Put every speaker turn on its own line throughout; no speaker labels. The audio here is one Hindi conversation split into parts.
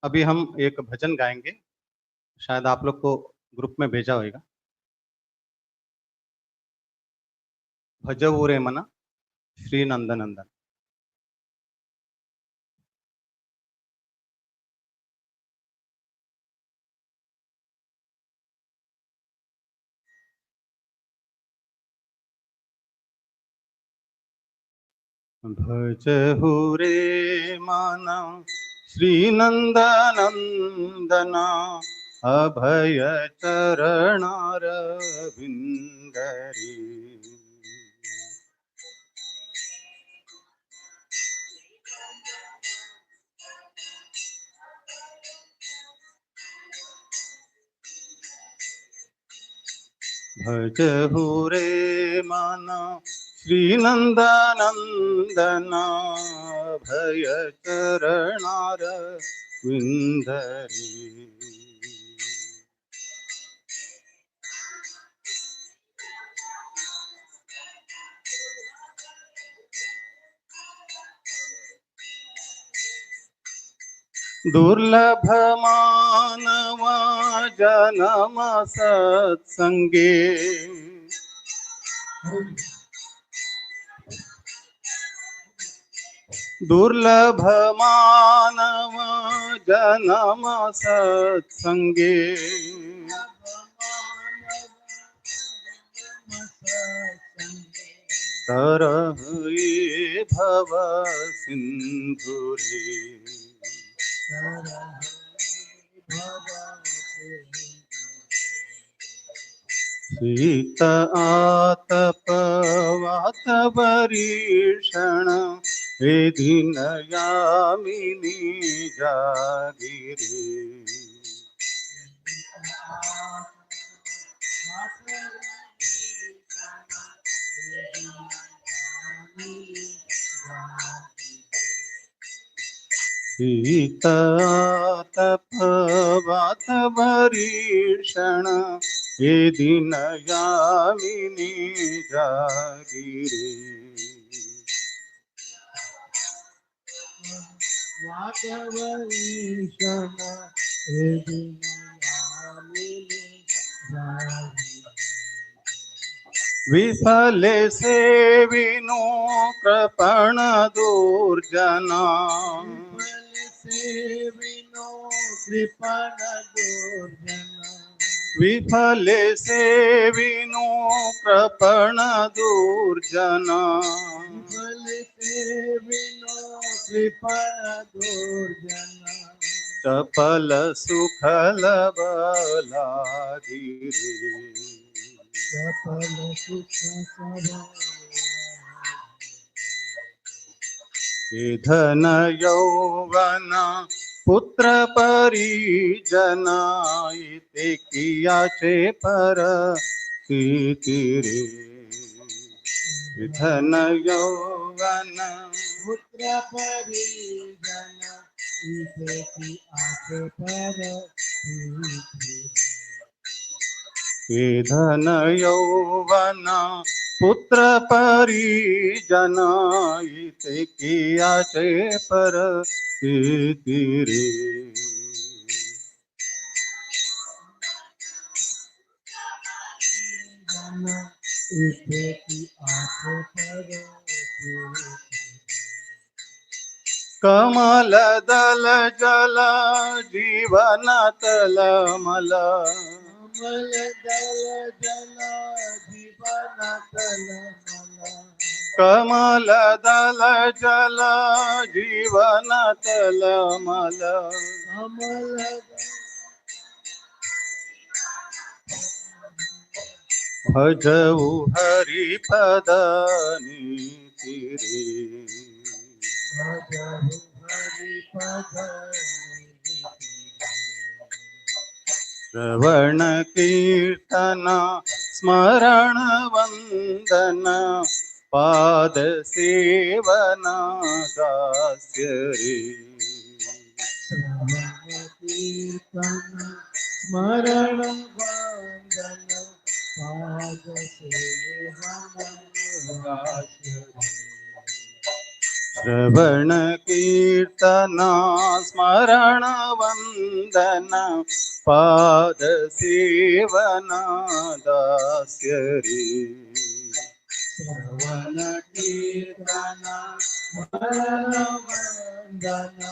अभी हम एक भजन गाएंगे, शायद आप लोग को ग्रुप में भेजा होगा। भजऊ रे मना श्री नंदनंदन। भजहु रे मना श्री नंदनंदना अभय चरणारविंदरी। भजहु रे मना श्री नंदनंदना भय चरणारविंदरी। दुर्लभ मानवा जन्म सत्संगे दुर्लभ मानव जन्म सत्संगे तरहि भव सिंधुरे। शीत आतप वातवरीषण हे दिन यामिनी जागिरे। शीत आतप वातवरीषण हे दिन यामिनी जागिरे। विफले से विनो कृपण दुर्जना विफले से विनो कृपण दुर्जना चपल सुखल बलागिरे। धन यौवन पुत्र परिजन इति कियाचे पर रे। धन यौवन
पुत्र परिजन इति कियाचे पर
धन यौवन पुत्र परिजन इति कियाचे पर रे। कमल दल जल जीवन तलमल
कमल दल जल जीवन तलमल
कमल दल जल जीवन तलमल
कमल
भजऊ हरि पद नीति रे।
भजहु हरि पद
श्रवण कीर्तन स्मरण वंदन पाद सेवन दास्य रे।
श्रवण कीर्तन स्मरण वंदन पाद सेवन दास्य रे।
श्रवण कीर्तन स्मरण वंदन पाद सेवन दास्य रे
श्रवण कीर्तन स्मरण वंदन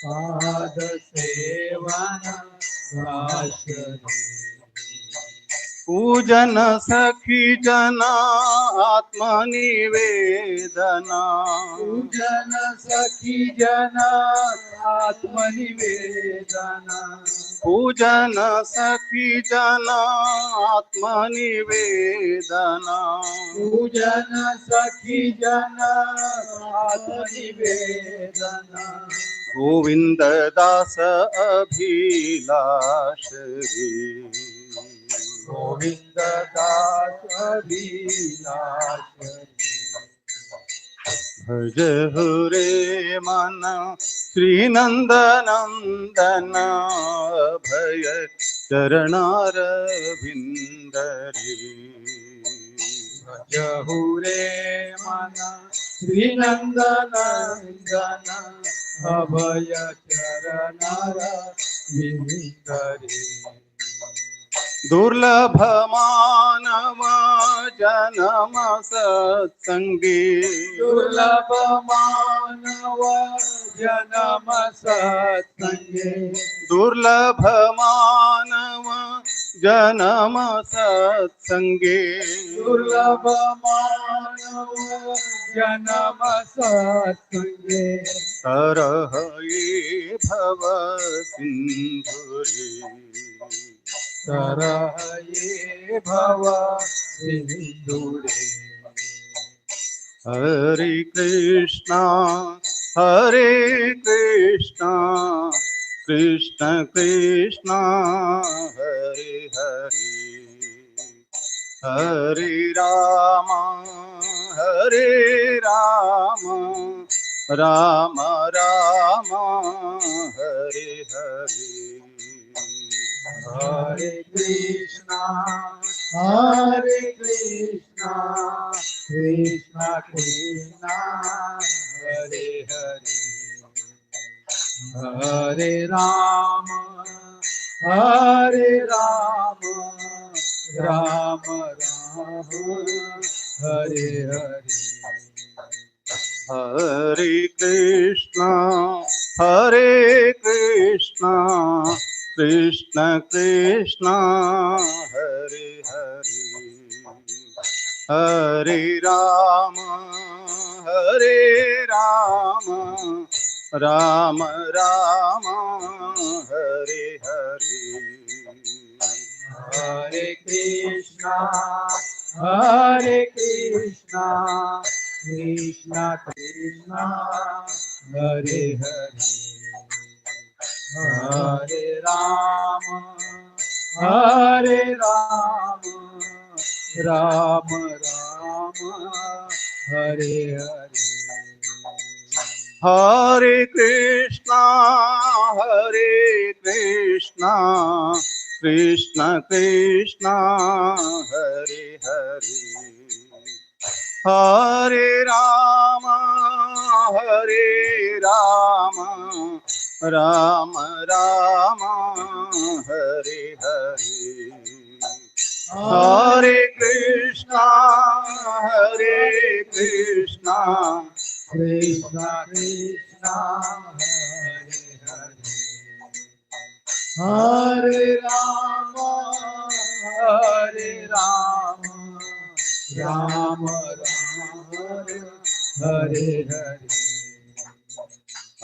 पाद सेवन दास्य रे
पूजन सखी जना आत्मनिवेदना
पूजन सखी जन आत्मनिवेदना
पूजन सखी जना आत्मनिवेदना
पूजन सखी जन आत्मनिवेदना
गोविंद दास अभिलाष रे
गोविंद दास अभिलाष
भज हो रे मन श्री नंद नंदन भय चरणार रे
जहु रे मन श्री नंद नंदन अभय चरणार विंदरे
दुर्लभ मानव जन्म सत्संगी
दुर्लभ मानव जन्म सत्संगे
दुर्लभ मानव जन्म सत्संगे
दुर्लभ मानव जन्म सत्संगे
तरह ये भव सिंधुरे
तरह ये भव सिंधुरे
हरे कृष्णा हरे कृष्णा कृष्ण कृष्णा हरे हरे हरे राम राम राम हरे हरे
हरे कृष्णा कृष्णा कृष्णा हरे हरे हरे राम राम राम हरे हरे
हरे कृष्णा कृष्ण कृष्ण हरे हरे हरे राम राम राम हरे हरे
हरे कृष्णा कृष्णा कृष्णा हरे हरे हरे राम राम राम हरे हरे
हरे कृष्णा कृष्ण कृष्ण हरे हरे हरे राम राम राम हरे हरे हरे कृष्णा
कृष्णा कृष्णा हरे हरे हरे राम राम राम हरे हरे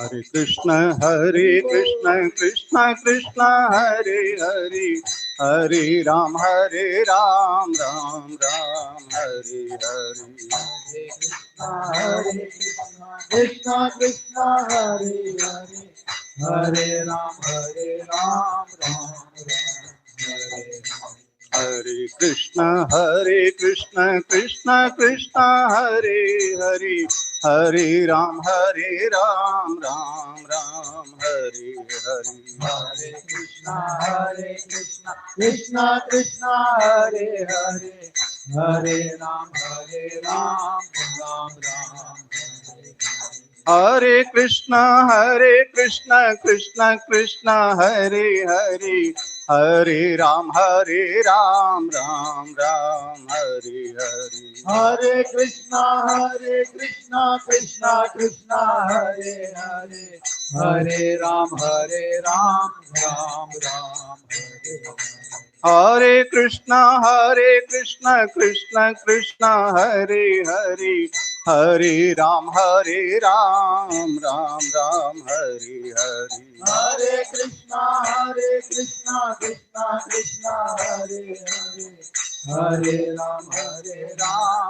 हरे कृष्ण कृष्ण कृष्ण हरे हरे हरे राम राम राम हरे हरे
हरे कृष्णा कृष्णा हरे हरे हरे राम राम राम हरे हरे
हरे कृष्ण कृष्ण कृष्ण हरे हरे, हरे राम राम राम हरे हरे।
हरे कृष्ण कृष्ण कृष्ण हरे हरे, हरे राम राम राम हरे हरे।
हरे कृष्ण कृष्ण कृष्ण हरे हरे, हरे राम राम राम हरे हरे।
हरे कृष्ण कृष्ण कृष्ण हरे हरे, हरे राम राम राम हरे हरे।
हरे कृष्ण कृष्ण कृष्ण हरे हरे, हरे राम राम हरे हरे।
हरे कृष्ण कृष्ण कृष्ण हरे हरे, हरे राम राम राम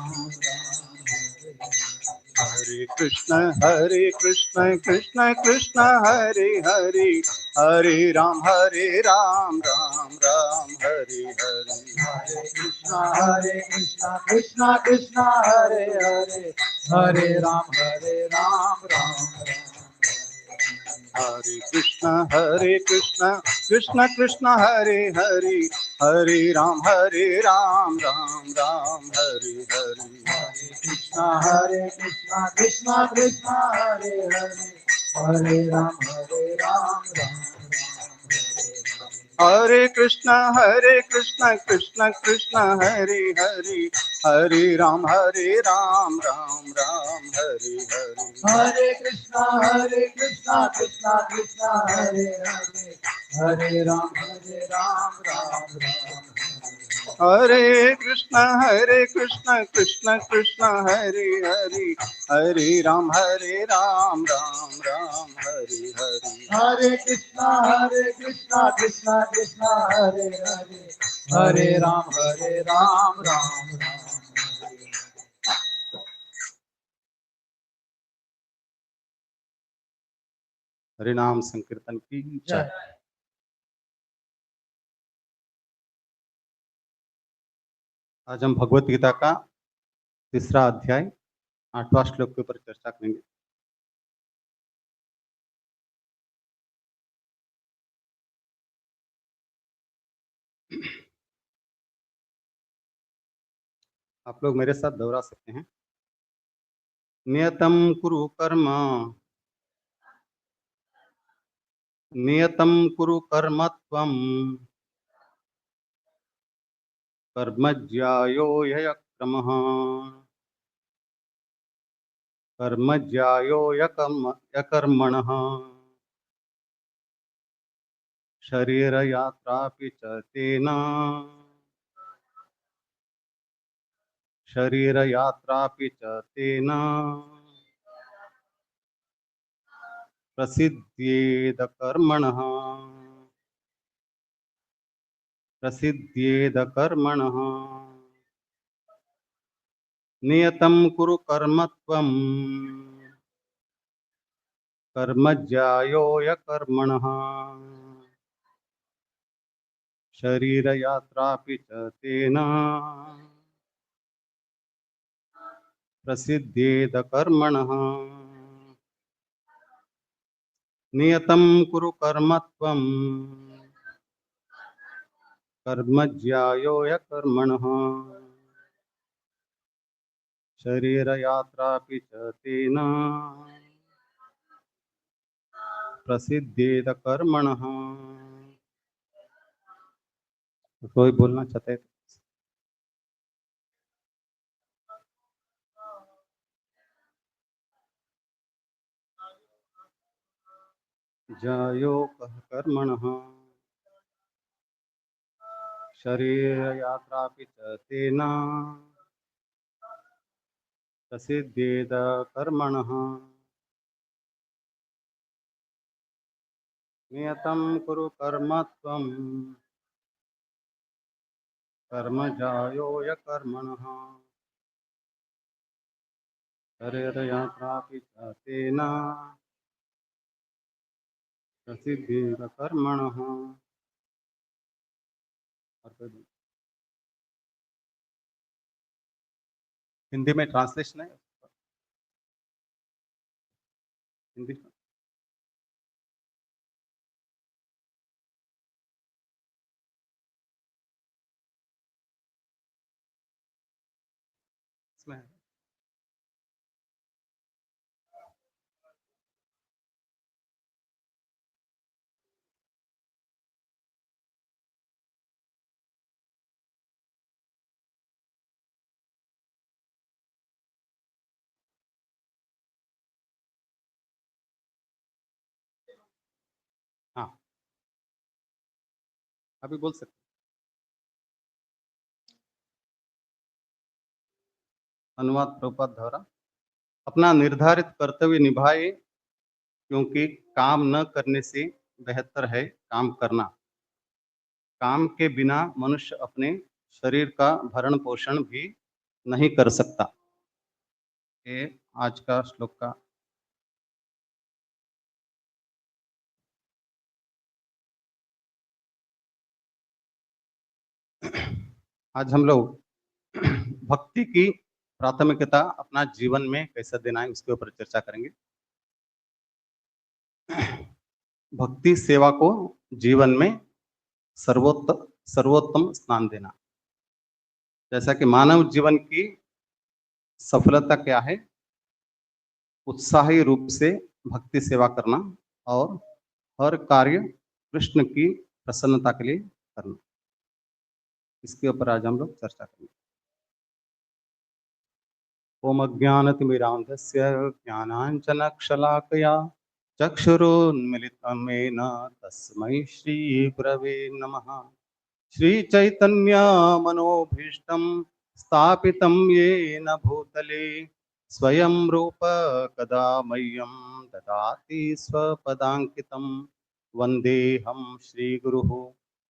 हरे हरे।
हरे कृष्ण कृष्ण कृष्ण हरे हरे, हरे राम राम हरे हरे।
हरे कृष्ण कृष्ण कृष्ण हरे हरे, हरे राम राम राम।
हरे कृष्ण कृष्ण कृष्ण हरे हरे, हरे राम राम हरे हरे।
हरे कृष्ण कृष्ण कृष्ण हरे हरे, हरे राम राम
हरे कृष्ण कृष्ण कृष्ण हरे हरे, हरे राम राम हरे हरे।
हरे कृष्ण कृष्ण कृष्ण हरे हरे, हरे राम राम
हरे कृष्ण कृष्ण कृष्ण हरे हरे, हरे राम राम हरे हरे।
हरे कृष्ण कृष्ण कृष्ण हरे हरे, हरे राम राम
हरे नाम संकीर्तन की जय।
जय।
आज हम भगवत गीता का तीसरा अध्याय 8वां श्लोक के ऊपर चर्चा करेंगे। आप लोग मेरे साथ दोहरा सकते हैं। नियतम कुरु कर्म, नियतम कुरु कर्म त्वं, कर्मज्यायो ह्यक्रमः, कर्मज्यायो यकर्मणः, शरीरयात्रापि च तेन, शरीरयात्रापि च तेन प्रसिद्ध्येद कर्मणः, प्रसिद्ध्येद कर्मणः। नियतं कुरु कर्म त्वं, कर्मज्यायो यकर्मणः, शरीरयात्रापि च तेन प्रसिद्ध्येद कर्मणः। नियतं कुरु कर्म त्वं, कर्मज्यायो यकर्मणः, शरीरयात्रापि च तेन प्रसिद्ध्येद कर्मणः। कोई बोलना चाहते हैं? जायो कः कर्मणः, शरीरयात्रापि च तेन प्रसिद्ध्येद कर्मणः। नियतं कुरु कर्म त्वं, कर्मजायो यकर्मणः, शरीरयात्रापि च तेन प्रसिद्ध्येद कर्मणः। हिंदी में ट्रांसलेशन है हिंदी में? इसमें है। हाँ, अभी बोल सकते। अनुवाद प्रभुपाद द्वारा। अपना निर्धारित कर्तव्य निभाए, क्योंकि काम न करने से बेहतर है काम करना। काम के बिना मनुष्य अपने शरीर का भरण पोषण भी नहीं कर सकता। ये आज का श्लोक का। आज हम लोग भक्ति की प्राथमिकता अपना जीवन में कैसे देना है उसके ऊपर चर्चा करेंगे। भक्ति सेवा को जीवन में सर्वोत्तम स्थान देना। जैसा कि मानव जीवन की सफलता क्या है? उत्साही रूप से भक्ति सेवा करना और हर कार्य कृष्ण की प्रसन्नता के लिए करना। इसके ऊपर आज हम लोग चर्चा करेंगे। ओम अज्ञानतिमिरान्धस्य ज्ञानाञ्जनशलाकया चक्षुरुन्मिलितं तस्मै श्रीगुरवे नमः। श्रीचैतन्यमनोभीष्टं स्थापितं येन भूतले स्वयं रूप कदा मह्यं ददाति स्वपदाङ्कितं। वन्देऽहं श्रीगुरुः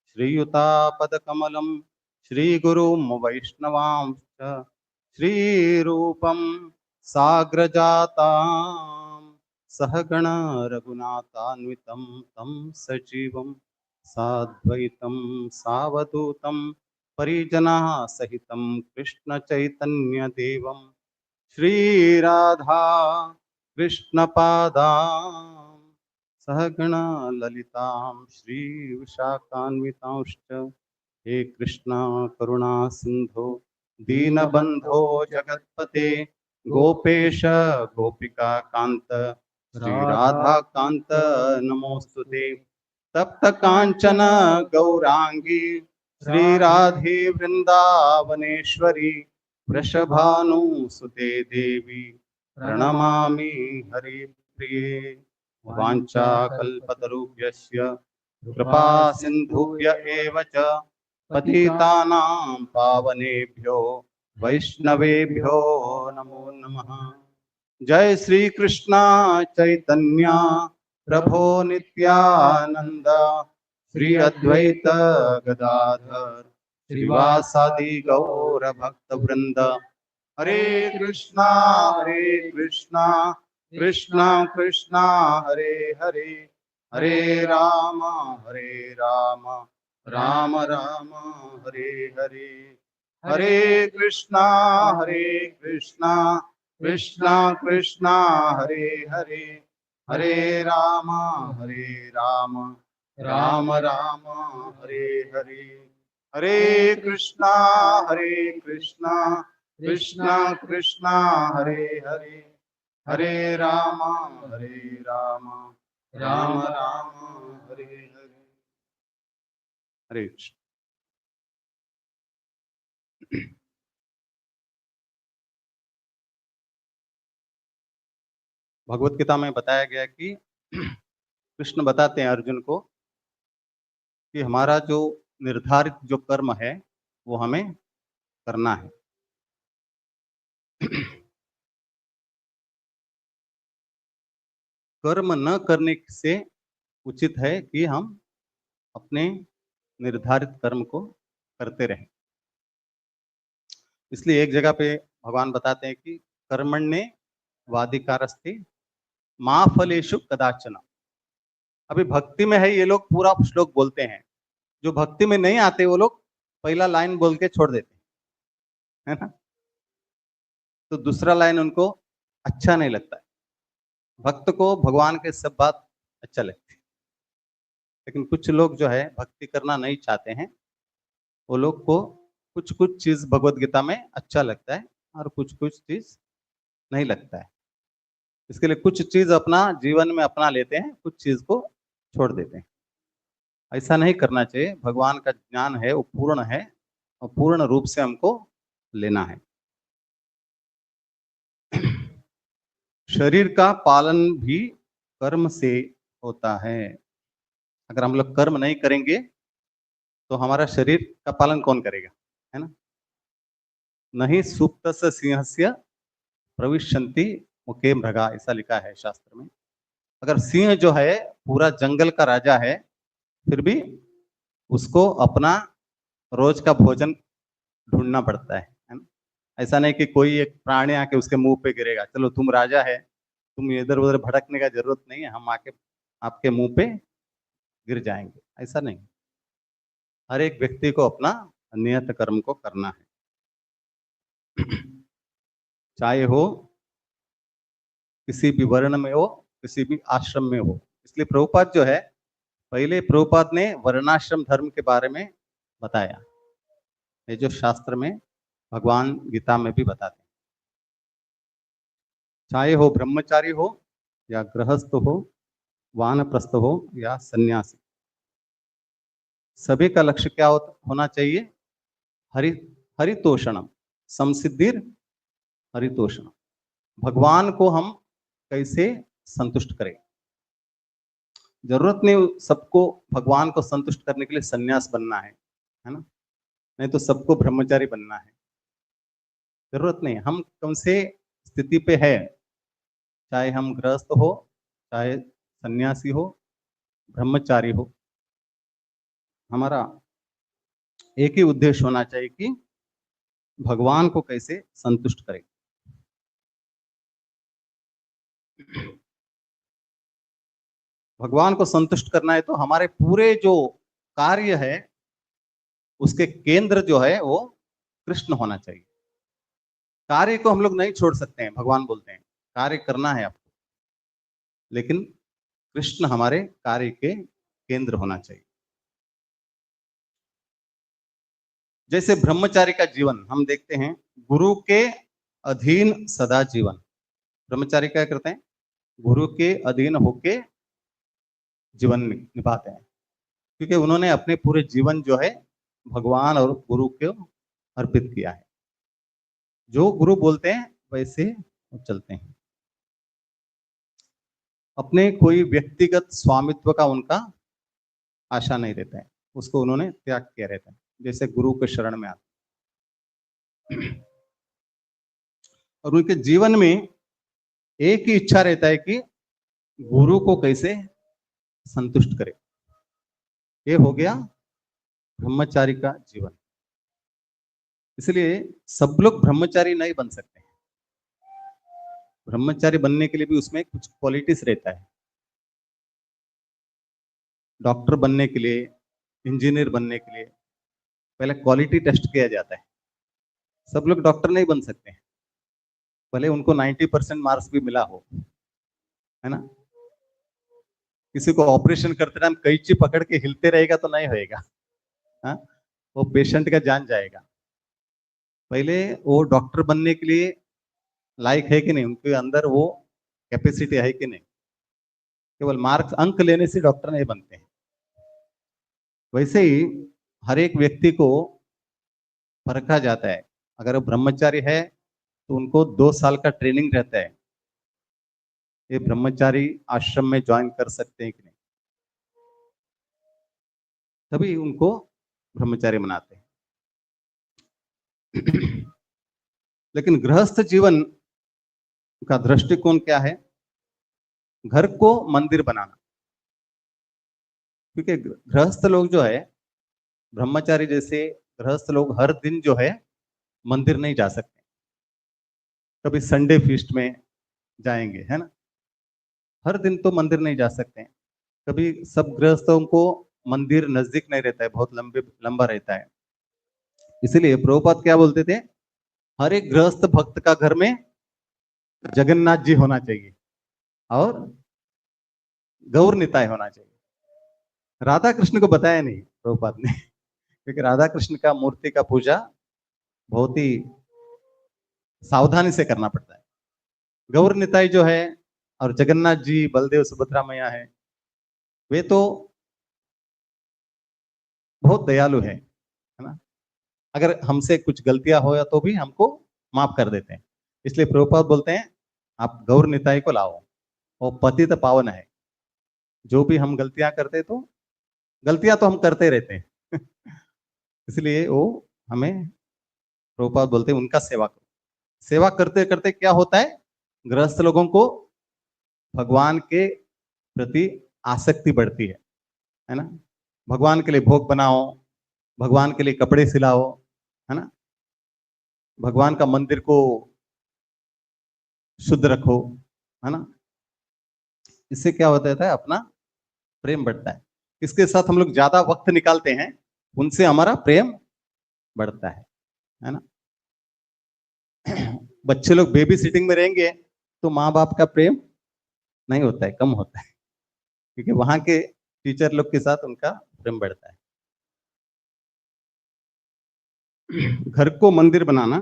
श्रीयुतापदकमलं श्रीगुरुं वैष्णवांश्च श्रीरूपं साग्रजातां सहगण रघुनाथान्वितं तं सजीवं साद्वैतं सावधूतं परिजनः सहितं कृष्णचैतन्यदेवं श्रीराधा कृष्णपादां सहगण ललितां श्रीविशाखान्वितांश्च। हे कृष्णा करुणा सिंधो दीनबंधो जगत्पते गोपेश गोपिका कांत श्री राधा कांत नमोस्तुते। तप्त कांचन गौरांगी श्री राधे वृंदावनेश्वरी वृषभानुसुते देवी प्रणमामि हरिप्रिये। वाञ्छाकल्पतरुभ्यश्च कृपा सिन्धुभ्य एव च पतितानां पावनेभ्यो वैष्णवेभ्यो नमो नमः। जय श्री कृष्णा चैतन्य प्रभो नित्यानंद श्री अद्वैत गदाधर श्रीवासादि गौर भक्त वृंद। हरे कृष्णा कृष्णा कृष्णा हरे हरे हरे राम राम राम हरे हरे। हरे कृष्णा कृष्णा कृष्णा हरे हरे हरे राम राम राम हरे हरे। हरे कृष्णा कृष्णा कृष्णा हरे हरे हरे राम राम राम हरे हरे। हरे कृष्ण। भगवत गीता में बताया गया कि कृष्ण बताते हैं अर्जुन को कि हमारा जो निर्धारित जो कर्म है वो हमें करना है। कर्म न करने से उचित है कि हम अपने निर्धारित कर्म को करते रहें। इसलिए एक जगह पे भगवान बताते हैं कि कर्मण्ये वाधिकारस्ते मा फलेषु कदाचन। अभी भक्ति में है ये लोग पूरा श्लोक बोलते हैं, जो भक्ति में नहीं आते वो लोग पहला लाइन बोल के छोड़ देते हैं, है ना। तो दूसरा लाइन उनको अच्छा नहीं लगता है। भक्त को भगवान के सब बात अच्छा लगती है, लेकिन कुछ लोग जो है भक्ति करना नहीं चाहते हैं, वो लोग को कुछ कुछ चीज भगवत गीता में अच्छा लगता है और कुछ कुछ चीज नहीं लगता है। इसके लिए कुछ चीज अपना जीवन में अपना लेते हैं, कुछ चीज को छोड़ देते हैं। ऐसा नहीं करना चाहिए। भगवान का ज्ञान है वो पूर्ण है और पूर्ण रूप से हमको लेना है। शरीर का पालन भी कर्म से होता है। अगर हम लोग कर्म नहीं करेंगे तो हमारा शरीर का पालन कौन करेगा, है ना। नहीं सुप्तस्य सिंहस्य प्रविशन्ति मुखे मृगा, ऐसा लिखा है शास्त्र में। अगर सिंह जो है पूरा जंगल का राजा है, फिर भी उसको अपना रोज का भोजन ढूंढना पड़ता है ना। ऐसा नहीं कि कोई एक प्राणी आके उसके मुंह पे गिरेगा, चलो तुम राजा है, तुम इधर उधर भटकने का जरूरत नहीं है, हम आके आपके मुंह पे गिर जाएंगे, ऐसा नहीं। हर एक व्यक्ति को अपना नियत कर्म को करना है। चाहे हो किसी भी वर्ण में हो, किसी भी आश्रम में हो। इसलिए प्रभुपाद जो है, पहले प्रभुपाद ने वर्णाश्रम धर्म के बारे में बताया, ये जो शास्त्र में भगवान गीता में भी बताते हैं। चाहे हो ब्रह्मचारी हो या गृहस्थ हो, वानप्रस्थ हो या सन्यासी, सभी का लक्ष्य क्या होना चाहिए? हरि हरितोषणम समसिद्धिर हरितोषणम। भगवान को हम कैसे संतुष्ट करें। जरूरत नहीं सबको भगवान को संतुष्ट करने के लिए सन्यास बनना है ना, नहीं तो सबको ब्रह्मचारी बनना है, जरूरत नहीं। हम कौन से स्थिति पे है, चाहे हम गृहस्थ हो, चाहे सन्यासी हो, ब्रह्मचारी हो, हमारा एक ही उद्देश्य होना चाहिए कि भगवान को कैसे संतुष्ट करें। भगवान को संतुष्ट करना है तो हमारे पूरे जो कार्य है उसके केंद्र जो है वो कृष्ण होना चाहिए। कार्य को हम लोग नहीं छोड़ सकते हैं, भगवान बोलते हैं कार्य करना है आपको, लेकिन कृष्ण हमारे कार्य के केंद्र होना चाहिए। जैसे ब्रह्मचारी का जीवन हम देखते हैं, गुरु के अधीन सदा जीवन। ब्रह्मचारी क्या करते हैं? गुरु के अधीन होके जीवन निभाते हैं, क्योंकि उन्होंने अपने पूरे जीवन जो है भगवान और गुरु को अर्पित किया है। जो गुरु बोलते हैं वैसे वो चलते हैं। अपने कोई व्यक्तिगत स्वामित्व का उनका आशा नहीं रहता है, उसको उन्होंने त्याग किया रहता है, जैसे गुरु के शरण में आते। और उनके जीवन में एक ही इच्छा रहता है कि गुरु को कैसे संतुष्ट करे। ये हो गया ब्रह्मचारी का जीवन। इसलिए सब लोग ब्रह्मचारी नहीं बन सकते। ब्रह्मचारी बनने के लिए भी उसमें कुछ क्वालिटीज रहता है। डॉक्टर बनने के लिए, इंजीनियर बनने के लिए पहले क्वालिटी टेस्ट किया जाता है। सब लोग डॉक्टर नहीं बन सकते हैं, भले उनको 90% मार्क्स भी मिला हो, है ना। किसी को ऑपरेशन करते टाइम कैंची पकड़ के हिलते रहेगा तो नहीं होएगा, हाँ? वो पेशेंट का जान जाएगा। पहले वो डॉक्टर बनने के लिए लायक है कि नहीं, उनके अंदर वो कैपेसिटी है कि नहीं। केवल मार्क्स अंक लेने से डॉक्टर नहीं बनते हैं। वैसे ही हर एक व्यक्ति को परखा जाता है। अगर वो ब्रह्मचारी है तो उनको 2 साल का ट्रेनिंग रहता है, ये ब्रह्मचारी आश्रम में ज्वाइन कर सकते हैं कि नहीं, तभी उनको ब्रह्मचारी बनाते हैं। लेकिन गृहस्थ जीवन का दृष्टिकोण क्या है? घर को मंदिर बनाना। क्योंकि गृहस्थ लोग जो है, ब्रह्मचारी जैसे गृहस्थ लोग हर दिन जो है मंदिर नहीं जा सकते। कभी संडे फीस्ट में जाएंगे, है ना। हर दिन तो मंदिर नहीं जा सकते। कभी सब गृहस्थों को मंदिर नजदीक नहीं रहता है, बहुत लंबा रहता है। इसलिए प्रभुपाद क्या बोलते थे? हर एक गृहस्थ भक्त का घर में जगन्नाथ जी होना चाहिए और गौर निताय होना चाहिए। राधा कृष्ण को बताया नहीं प्रभुपाद ने, क्योंकि राधा कृष्ण का मूर्ति का पूजा बहुत ही सावधानी से करना पड़ता है। गौर निताई जो है और जगन्नाथ जी, बलदेव सुभद्रा मैया है, वे तो बहुत दयालु है ना। अगर हमसे कुछ गलतियां हो या तो भी हमको माफ कर देते हैं। इसलिए प्रभुपाद बोलते हैं आप गौर निताई को लाओ, वो पतित पावन है। जो भी हम गलतियां करते तो गलतियां तो हम करते रहते हैं इसलिए वो हमें, प्रभुपाद बोलते हैं उनका सेवा करो। सेवा करते करते क्या होता है, गृहस्थ लोगों को भगवान के प्रति आसक्ति बढ़ती है ना। भगवान के लिए भोग बनाओ, भगवान के लिए कपड़े सिलाओ, है ना। भगवान का मंदिर को शुद्ध रखो, है ना। इससे क्या होता है, अपना प्रेम बढ़ता है। इसके साथ हम लोग ज्यादा वक्त निकालते हैं, उनसे हमारा प्रेम बढ़ता है ना। बच्चे लोग बेबी सिटिंग में रहेंगे तो माँ बाप का प्रेम नहीं होता है, कम होता है, क्योंकि वहां के टीचर लोग के साथ उनका प्रेम बढ़ता है। घर को मंदिर बनाना,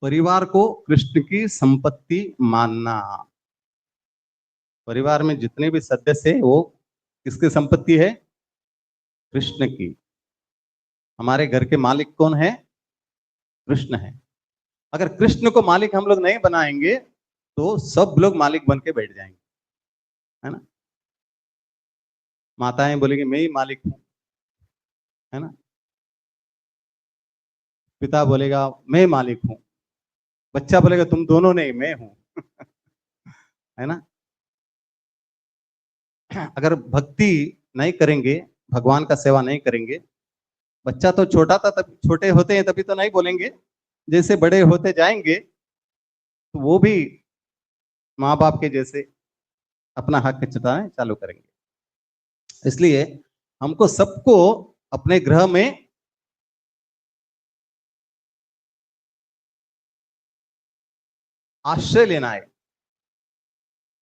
परिवार को कृष्ण की संपत्ति मानना। परिवार में जितने भी सदस्य है वो किसकी संपत्ति है, कृष्ण की। हमारे घर के मालिक कौन है, कृष्ण है। अगर कृष्ण को मालिक हम लोग नहीं बनाएंगे तो सब लोग मालिक बन के बैठ जाएंगे, है ना। माताएं बोलेंगी मैं ही मालिक हूं, है ना। पिता बोलेगा मैं मालिक हूं, बच्चा बोलेगा तुम दोनों नहीं मैं हूं है ना। अगर भक्ति नहीं करेंगे, भगवान का सेवा नहीं करेंगे, बच्चा तो छोटा था तब, छोटे होते हैं तभी तो नहीं बोलेंगे, जैसे बड़े होते जाएंगे तो वो भी माँ बाप के जैसे अपना हक जताना चालू करेंगे। इसलिए हमको सबको अपने ग्रह में आश्रय लेना है।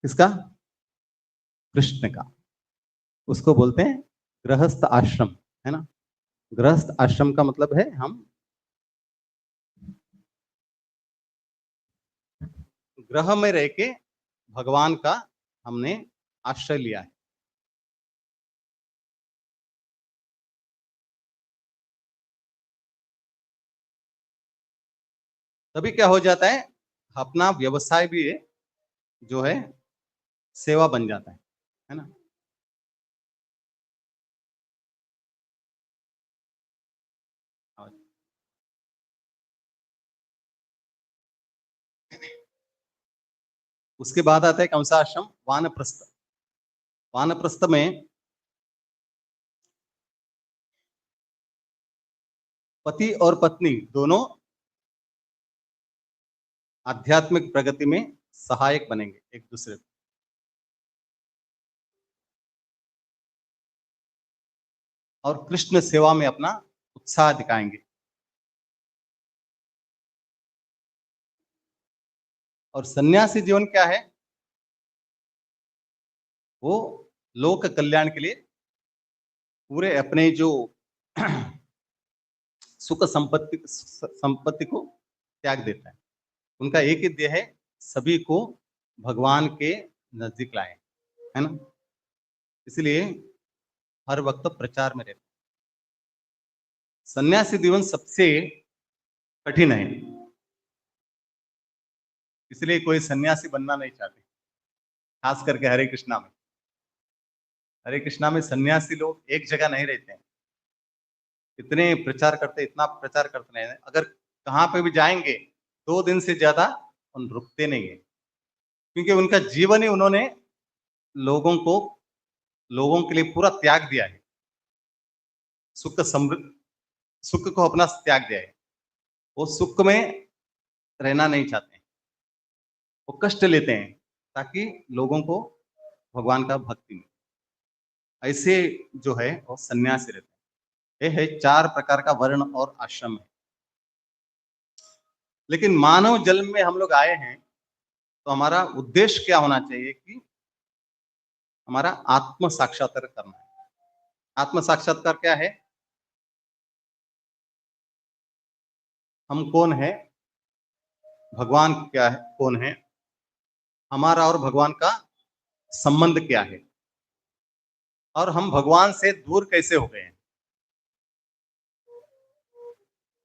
किसका, कृष्ण का। उसको बोलते हैं गृहस्थ आश्रम, है ना। गृहस्थ आश्रम का मतलब है हम ग्रह में रह के भगवान का हमने आश्रय लिया है। तभी क्या हो जाता है, अपना व्यवसाय भी है, जो है सेवा बन जाता है ना। उसके बाद आता है कौन सा आश्रम, वानप्रस्थ। वानप्रस्थ में पति और पत्नी दोनों आध्यात्मिक प्रगति में सहायक बनेंगे एक दूसरे को। और कृष्ण सेवा में अपना उत्साह दिखाएंगे। और सन्यासी जीवन क्या है, वो लोक कल्याण के लिए पूरे अपने जो सुख संपत्ति को त्याग देता है। उनका एक ही ध्येय है, सभी को भगवान के नजदीक लाए, है ना। इसलिए हर वक्त प्रचार में रहते। सन्यासी जीवन सबसे कठिन है, इसलिए कोई सन्यासी बनना नहीं चाहते। खास करके हरे कृष्णा में, हरे कृष्णा में सन्यासी लोग एक जगह नहीं रहते हैं। इतने प्रचार करते, इतना प्रचार करते हैं, अगर कहाँ पे भी जाएंगे 2 दिन से ज्यादा उन रुकते नहीं है, क्योंकि उनका जीवन ही उन्होंने लोगों को, लोगों के लिए पूरा त्याग दिया है। सुख समृद्ध, सुख को अपना त्याग दिया है। वो सुख में रहना नहीं चाहते हैं, वो कष्ट लेते हैं ताकि लोगों को भगवान का भक्ति मिले। ऐसे जो है वो सन्यासी रहते हैं। ये है 4 प्रकार का वर्ण और आश्रम है। लेकिन मानव जन्म में हम लोग आए हैं, तो हमारा उद्देश्य क्या होना चाहिए कि हमारा आत्म साक्षात्कार करना है। आत्म साक्षात्कार क्या है? हम कौन है, भगवान क्या है, कौन है, हमारा और भगवान का संबंध क्या है, और हम भगवान से दूर कैसे हो गए हैं,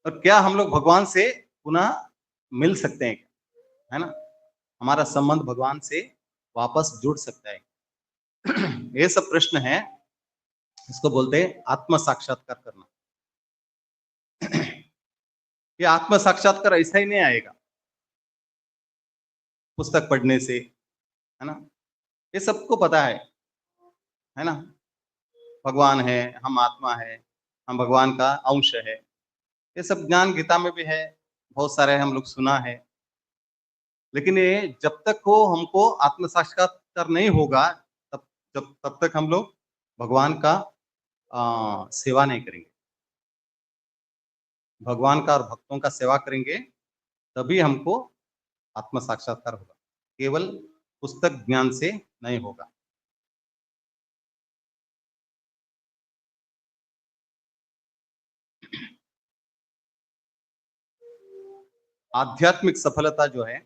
और क्या हम लोग भगवान से पुनः मिल सकते हैं, है ना? हमारा संबंध भगवान से वापस जुड़ सकता है। ये सब प्रश्न है, इसको बोलते हैं आत्म साक्षात्कार करना। ये आत्म साक्षात्कार ऐसा ही नहीं आएगा पुस्तक पढ़ने से, है ना? ये सबको पता है ना? भगवान है, हम आत्मा है, हम भगवान का अंश है, ये सब ज्ञान गीता में भी है, बहुत सारे हम लोग सुना है। लेकिन ये जब तक वो हमको आत्म साक्षात्कार नहीं होगा, तब तक हम लोग भगवान का सेवा नहीं करेंगे। भगवान का और भक्तों का सेवा करेंगे, तभी हमको आत्म साक्षात्कार होगा, केवल पुस्तक ज्ञान से नहीं होगा। आध्यात्मिक सफलता जो है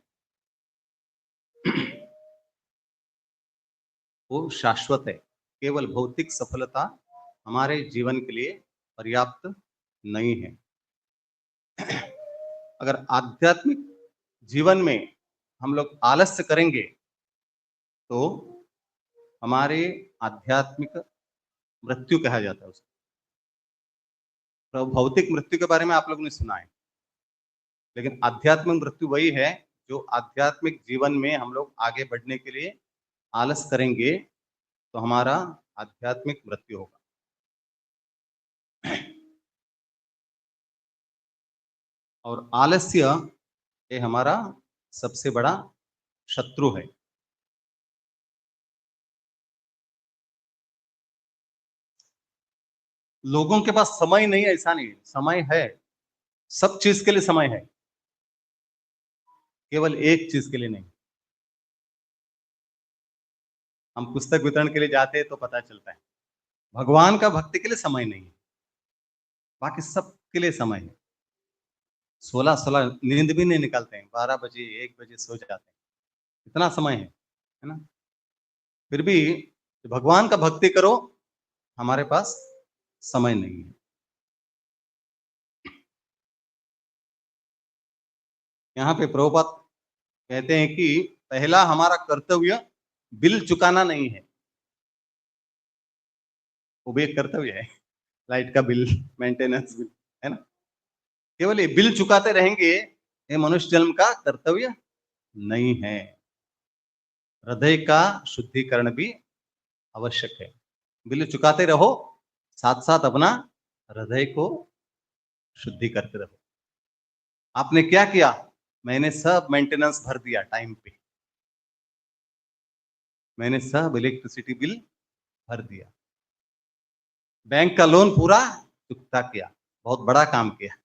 वो शाश्वत है। केवल भौतिक सफलता हमारे जीवन के लिए पर्याप्त नहीं है। अगर आध्यात्मिक जीवन में हम लोग आलस्य करेंगे, तो हमारे आध्यात्मिक मृत्यु कहा जाता है उसको। तो भौतिक मृत्यु के बारे में आप लोगों ने सुना है, लेकिन आध्यात्मिक मृत्यु वही है जो आध्यात्मिक जीवन में हम लोग आगे बढ़ने के लिए आलस करेंगे, तो हमारा आध्यात्मिक मृत्यु होगा। और आलस्य ये हमारा सबसे बड़ा शत्रु है। लोगों के पास समय नहीं है ऐसा नहीं, समय है, सब चीज के लिए समय है, केवल एक चीज के लिए नहीं। हम पुस्तक वितरण के लिए जाते हैं तो पता चलता है, भगवान का भक्ति के लिए समय नहीं है, बाकी सब के लिए समय है। 16 नींद भी नहीं निकालते हैं, 12 बजे 1 बजे सो जाते हैं, इतना समय है ना? फिर भी भगवान का भक्ति करो, हमारे पास समय नहीं है। यहाँ पे प्रभुपाद कहते हैं कि पहला हमारा कर्तव्य बिल चुकाना नहीं है। वो भी एक कर्तव्य है, लाइट का बिल, मेंटेनेंस बिल, है ना? केवल ये बिल चुकाते रहेंगे, ये मनुष्य जन्म का कर्तव्य नहीं है। हृदय का शुद्धिकरण भी आवश्यक है। बिल चुकाते रहो, साथ साथ अपना हृदय को शुद्धि करते रहो। आपने क्या किया? मैंने सब मेंटेनेंस भर दिया टाइम पे, मैंने सब इलेक्ट्रिसिटी बिल भर दिया, बैंक का लोन पूरा चुकता किया, बहुत बड़ा काम किया।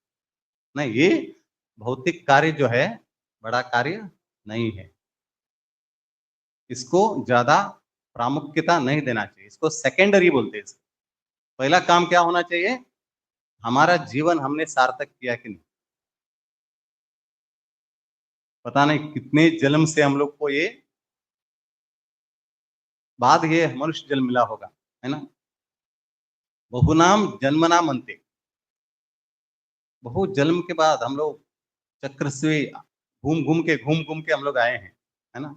नहीं, ये भौतिक कार्य जो है बड़ा कार्य नहीं है, इसको ज्यादा प्रामुख्यता नहीं देना चाहिए, इसको सेकेंडरी बोलते हैं। पहला काम क्या होना चाहिए? हमारा जीवन हमने सार्थक किया कि नहीं। पता नहीं कितने जन्म से हम लोग को ये बाद ये मनुष्य जन्म मिला होगा, है ना? बहुनाम जन्मनाम अंते, बहुत जन्म के बाद हम लोग चक्र से घूम घूम के हम लोग आए हैं, है ना?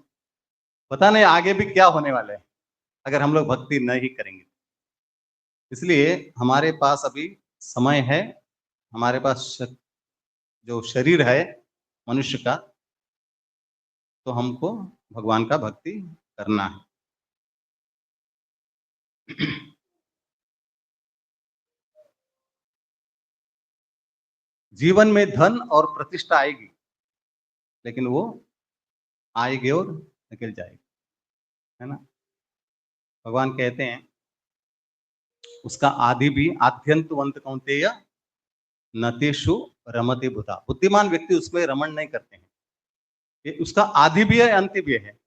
पता नहीं आगे भी क्या होने वाला है अगर हम लोग भक्ति नहीं करेंगे। इसलिए हमारे पास अभी समय है, हमारे पास जो शरीर है मनुष्य का, तो हमको भगवान का भक्ति करना है। जीवन में धन और प्रतिष्ठा आएगी, लेकिन वो आएगी और निकल जाएगी, है ना? भगवान कहते हैं उसका आदि भी आद्यंतवंत कौन्तेय न तेषु रमते बुधा। बुद्धिमान व्यक्ति उसमें रमण नहीं करते हैं। ये उसका आदि भी है, अंत भी है।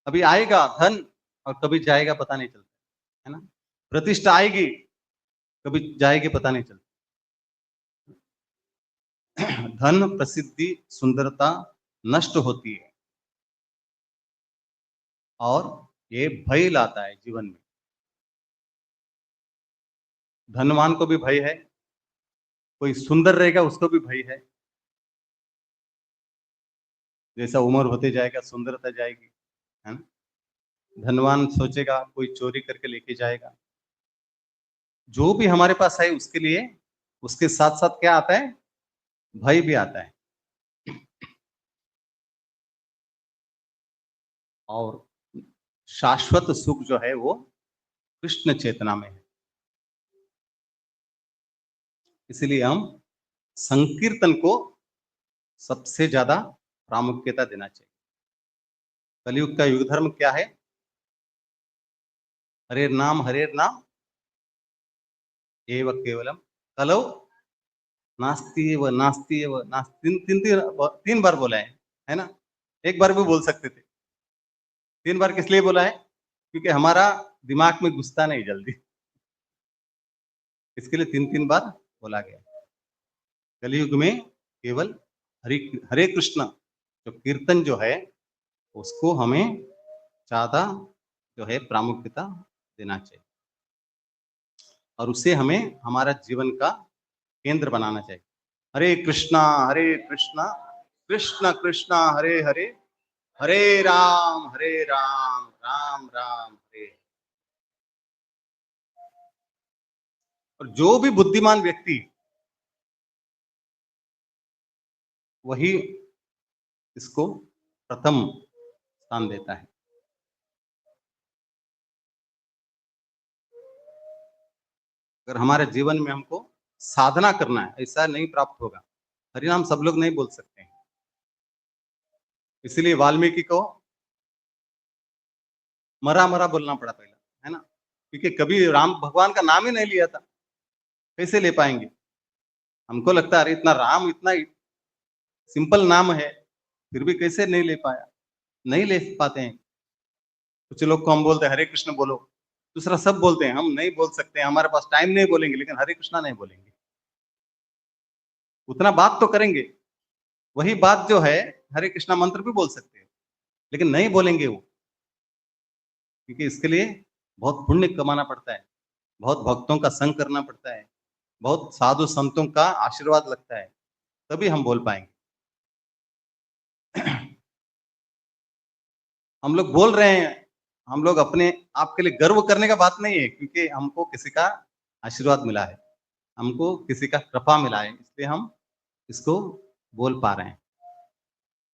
अभी आएगा धन और कभी जाएगा पता नहीं चलता, है ना। प्रतिष्ठा आएगी, कभी जाएगी पता नहीं चलता। धन, प्रसिद्धि, सुंदरता नष्ट होती है और ये भय लाता है जीवन में। धनवान को भी भय है, कोई सुंदर रहेगा उसको भी भय है। जैसा उम्र होते जाएगा सुंदरता जाएगी, है ना। धनवान सोचेगा कोई चोरी करके लेके जाएगा। जो भी हमारे पास है उसके लिए उसके साथ साथ क्या आता है, भय भी आता है। और शाश्वत सुख जो है वो कृष्ण चेतना में है। इसलिए हम संकीर्तन को सबसे ज्यादा प्रामुख्यता देना चाहिए। कलयुग का युग धर्म क्या है? हरे नाम एव केवलम कलौ नास्ति एव नास्ति। तीन बार बोला है ना। एक बार भी बोल सकते थे, 3 बार किस लिए बोला है? क्योंकि हमारा दिमाग में घुसता नहीं जल्दी, इसके लिए 3 बार बोला गया। कलयुग में केवल हरे हरे कृष्ण जो कीर्तन जो है उसको हमें ज्यादा जो है प्रामुख्यता देना चाहिए और उसे हमें हमारा जीवन का केंद्र बनाना चाहिए। हरे कृष्णा कृष्ण कृष्ण हरे हरे, हरे राम राम राम हरे। और जो भी बुद्धिमान व्यक्ति वही इसको प्रथम स्थान देता है। अगर हमारे जीवन में हमको साधना करना है, ऐसा नहीं प्राप्त होगा। हरिनाम सब लोग नहीं बोल सकते हैं। इसलिए वाल्मीकि को मरा मरा बोलना पड़ा पहला, है ना। क्योंकि कभी राम भगवान का नाम ही नहीं लिया था, कैसे ले पाएंगे? हमको लगता है अरे इतना राम, इतना सिंपल नाम है, फिर भी कैसे नहीं ले पाया? नहीं ले पाते हैं। कुछ लोग को हम बोलते हैं हरे कृष्ण बोलो, दूसरा सब बोलते हैं, हम नहीं बोल सकते, हमारे पास टाइम नहीं, बोलेंगे, लेकिन हरे कृष्णा नहीं बोलेंगे। उतना बात तो करेंगे, वही बात जो है हरे कृष्णा मंत्र भी बोल सकते हैं, लेकिन नहीं बोलेंगे वो, क्योंकि इसके लिए बहुत पुण्य कमाना पड़ता है, बहुत भक्तों का संग करना पड़ता है, बहुत साधु संतों का आशीर्वाद लगता है, तभी हम बोल पाएंगे। हम लोग बोल रहे हैं, हम लोग अपने आप के लिए गर्व करने का बात नहीं है, क्योंकि हमको किसी का आशीर्वाद मिला है, हमको किसी का कृपा मिला है, इसलिए हम इसको बोल पा रहे हैं।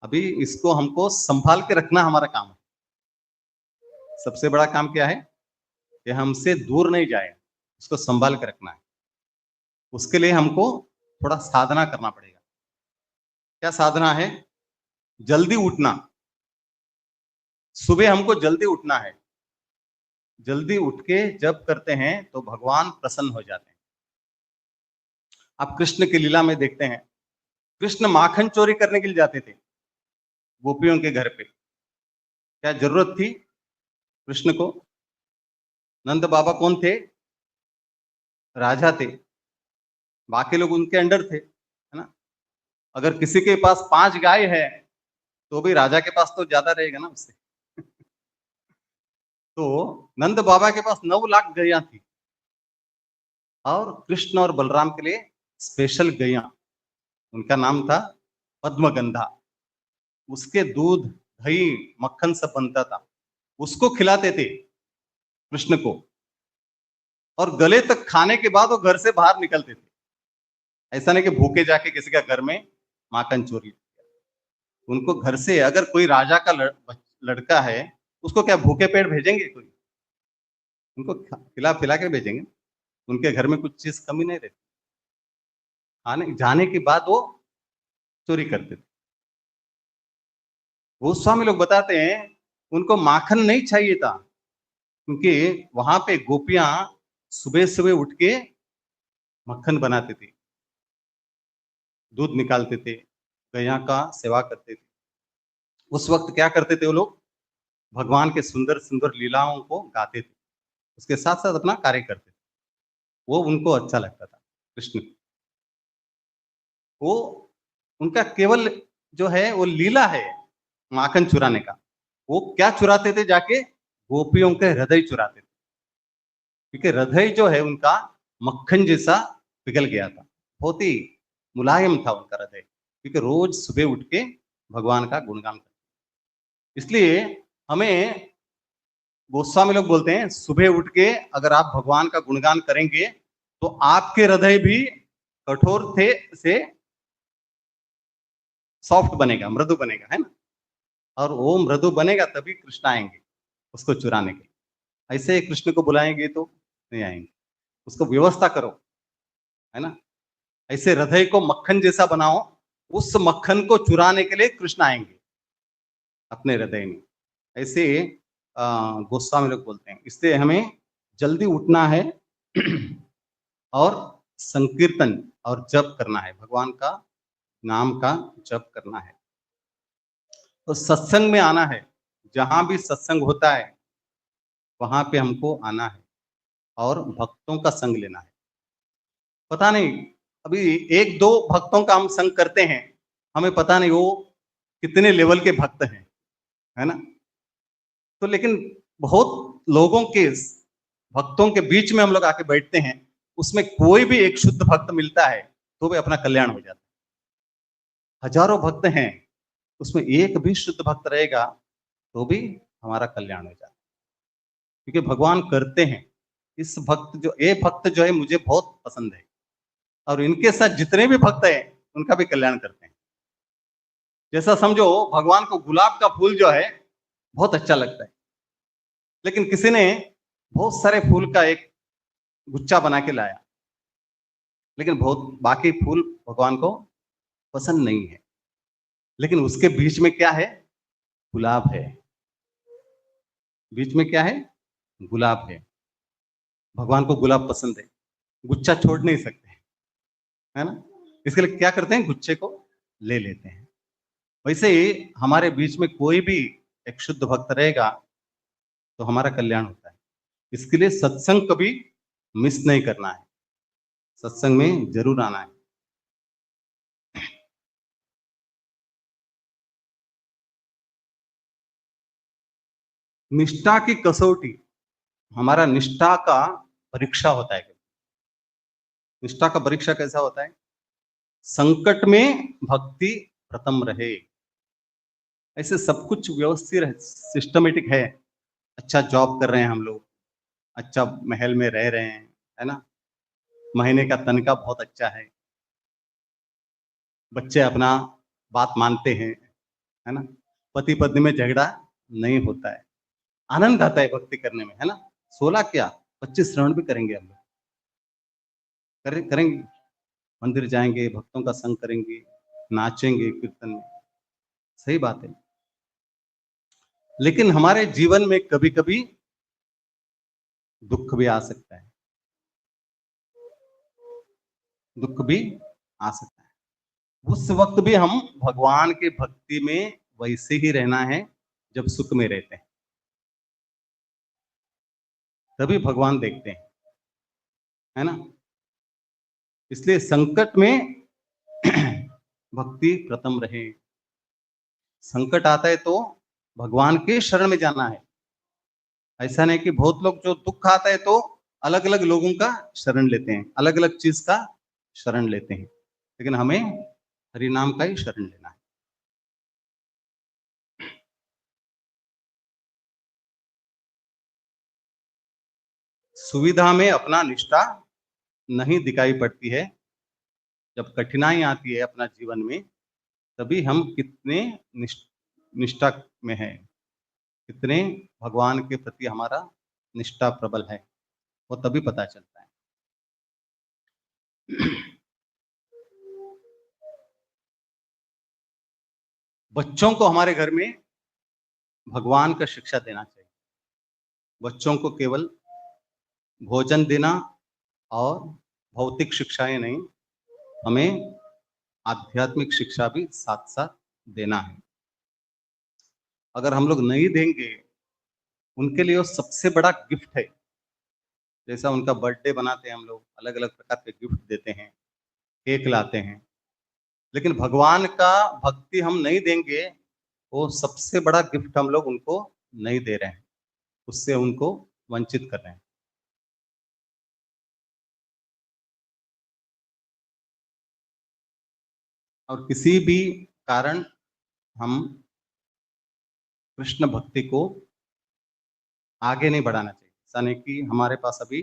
अभी इसको हमको संभाल के रखना हमारा काम है। सबसे बड़ा काम क्या है कि हमसे दूर नहीं जाए, उसको संभाल के रखना है। उसके लिए हमको थोड़ा साधना करना पड़ेगा। क्या साधना है? जल्दी उठना। सुबह हमको जल्दी उठना है। जल्दी उठ के जब करते हैं तो भगवान प्रसन्न हो जाते हैं। आप कृष्ण की लीला में देखते हैं, कृष्ण माखन चोरी करने के लिए जाते थे गोपियों के घर पे। क्या जरूरत थी कृष्ण को? नंद बाबा कौन थे? राजा थे, बाकी लोग उनके अंडर थे, है ना। अगर किसी के पास 5 गाय है तो भी राजा के पास तो ज्यादा रहेगा ना उससे। तो नंद बाबा के पास 9 लाख गैया थी और कृष्ण और बलराम के लिए स्पेशल गैया, उनका नाम था पद्मगंधा। उसके दूध, दही, मक्खन सब बनता था, उसको खिलाते थे कृष्ण को, और गले तक खाने के बाद वो घर से बाहर निकलते थे। ऐसा नहीं कि भूखे जाके किसी का घर में माखन चोरी। उनको घर से, अगर कोई राजा का लड़का है, उसको क्या भूखे पेट भेजेंगे? कोई उनको खिला पिला के भेजेंगे। उनके घर में कुछ चीज कमी नहीं रहती। आने जाने के बाद वो चोरी करते थे। गोस्वामी लोग बताते हैं उनको माखन नहीं चाहिए था, क्योंकि वहां पे गोपियां सुबह सुबह उठ के मक्खन बनाते थे। दूध निकालते थे, गैया का सेवा करते थे। उस वक्त क्या करते थे वो लोग? भगवान के सुंदर सुंदर लीलाओं को गाते थे, उसके साथ साथ अपना कार्य करते थे। वो उनको अच्छा लगता था कृष्ण को। वो उनका केवल जो है वो लीला है माखन चुराने का। वो क्या चुराते थे? जाके गोपियों के हृदय चुराते थे, क्योंकि हृदय जो है उनका मक्खन जैसा पिघल गया था। बहुत ही मुलायम था उनका हृदय, क्योंकि रोज सुबह उठ के भगवान का गुणगान करते। इसलिए हमें गोस्वामी लोग बोलते हैं, सुबह उठ के अगर आप भगवान का गुणगान करेंगे तो आपके हृदय भी कठोर थे से सॉफ्ट बनेगा, मृदु बनेगा, है ना। और वो मृदु बनेगा तभी कृष्ण आएंगे उसको चुराने के लिए। ऐसे कृष्ण को बुलाएंगे तो नहीं आएंगे। उसको व्यवस्था करो, है ना। ऐसे हृदय को मक्खन जैसा बनाओ, उस मक्खन को चुराने के लिए कृष्ण आएंगे अपने हृदय में। ऐसे गोस्वामी लोग बोलते हैं। इसलिए हमें जल्दी उठना है और संकीर्तन और जप करना है, भगवान का नाम का जप करना है। तो सत्संग में आना है, जहां भी सत्संग होता है वहां पे हमको आना है और भक्तों का संग लेना है। पता नहीं, अभी एक दो भक्तों का हम संग करते हैं, हमें पता नहीं वो कितने लेवल के भक्त हैं, है ना। तो लेकिन बहुत लोगों के भक्तों के बीच में हम लोग आके बैठते हैं, उसमें कोई भी एक शुद्ध भक्त मिलता है तो भी अपना कल्याण हो जाता है। हजारों भक्त हैं, उसमें एक भी शुद्ध भक्त रहेगा तो भी हमारा कल्याण हो जाता है, क्योंकि भगवान करते हैं। इस भक्त जो ये भक्त जो है मुझे बहुत पसंद है, और इनके साथ जितने भी भक्त हैं उनका भी कल्याण करते हैं। जैसा समझो, भगवान को गुलाब का फूल जो है बहुत अच्छा लगता है, लेकिन किसी ने बहुत सारे फूल का एक गुच्छा बना के लाया, लेकिन बहुत बाकी फूल भगवान को पसंद नहीं है। लेकिन उसके बीच में क्या है? गुलाब है। बीच में क्या है? गुलाब है। भगवान को गुलाब पसंद है, गुच्छा छोड़ नहीं सकते, है ना। इसके लिए क्या करते हैं? गुच्छे को ले लेते हैं। वैसे ही हमारे बीच में कोई भी एक शुद्ध भक्त रहेगा तो हमारा कल्याण होता है। इसके लिए सत्संग कभी मिस नहीं करना है, सत्संग में जरूर आना है। निष्ठा की कसौटी, हमारा निष्ठा का परीक्षा होता है। निष्ठा का परीक्षा कैसा होता है? संकट में भक्ति प्रथम रहे। ऐसे सब कुछ व्यवस्थित है, सिस्टमेटिक है। अच्छा जॉब कर रहे हैं हम लोग, अच्छा महल में रह रहे हैं, है ना। महीने का तनख्वाह बहुत अच्छा है, बच्चे अपना बात मानते हैं, है ना। पति पत्नी में झगड़ा नहीं होता है, आनंद आता है भक्ति करने में, है ना। 16 क्या 25 श्रवण भी करेंगे हम लोग, करेंगे। मंदिर जाएंगे, भक्तों का संग करेंगे, नाचेंगे कीर्तन में, सही बात है। लेकिन हमारे जीवन में कभी कभी दुख भी आ सकता है, दुख भी आ सकता है। उस वक्त भी हम भगवान के भक्ति में वैसे ही रहना है जब सुख में रहते हैं, तभी भगवान देखते हैं, है ना। इसलिए संकट में भक्ति प्रथम रहे। संकट आता है तो भगवान के शरण में जाना है। ऐसा नहीं कि बहुत लोग जो दुख आता है तो अलग अलग लोगों का शरण लेते हैं, अलग अलग चीज का शरण लेते हैं, लेकिन हमें हरि नाम का ही शरण लेना है। सुविधा में अपना निष्ठा नहीं दिखाई पड़ती है, जब कठिनाई आती है अपना जीवन में तभी हम कितने निष्ठा में है, कितने भगवान के प्रति हमारा निष्ठा प्रबल है, वो तभी पता चलता है। बच्चों को हमारे घर में भगवान का शिक्षा देना चाहिए। बच्चों को केवल भोजन देना और भौतिक शिक्षाएं नहीं, हमें आध्यात्मिक शिक्षा भी साथ साथ देना है। अगर हम लोग नहीं देंगे, उनके लिए वो सबसे बड़ा गिफ्ट है। जैसा उनका बर्थडे बनाते हैं हम लोग, अलग अलग प्रकार के गिफ्ट देते हैं, केक लाते हैं, लेकिन भगवान का भक्ति हम नहीं देंगे, वो सबसे बड़ा गिफ्ट हम लोग उनको नहीं दे रहे हैं, उससे उनको वंचित कर रहे हैं। और किसी भी कारण हम कृष्ण भक्ति को आगे नहीं बढ़ाना चाहिए। ऐसा नहीं कि हमारे पास अभी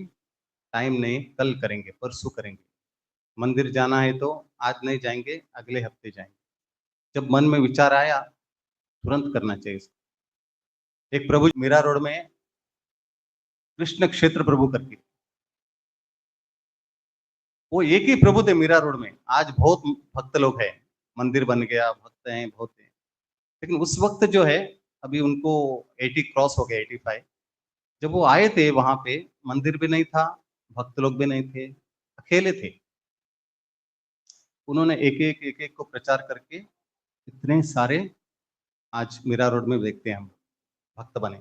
टाइम नहीं, कल करेंगे, परसों करेंगे। मंदिर जाना है तो आज नहीं जाएंगे, अगले हफ्ते जाएंगे। जब मन में विचार आया, तुरंत करना चाहिए इसको। एक प्रभु मीरा रोड में कृष्ण क्षेत्र प्रभु करके, वो एक ही प्रभु थे मीरा रोड में। आज बहुत भक्त लोग हैं, मंदिर बन गया, भक्त हैं बहुत हैं, लेकिन उस वक्त जो है, अभी उनको 80 क्रॉस हो गया, 85। जब वो आए थे वहां पे, मंदिर भी नहीं था, भक्त लोग भी नहीं थे, अकेले थे। उन्होंने एक एक को प्रचार करके इतने सारे आज मीरा रोड में देखते हैं हम, भक्त बने।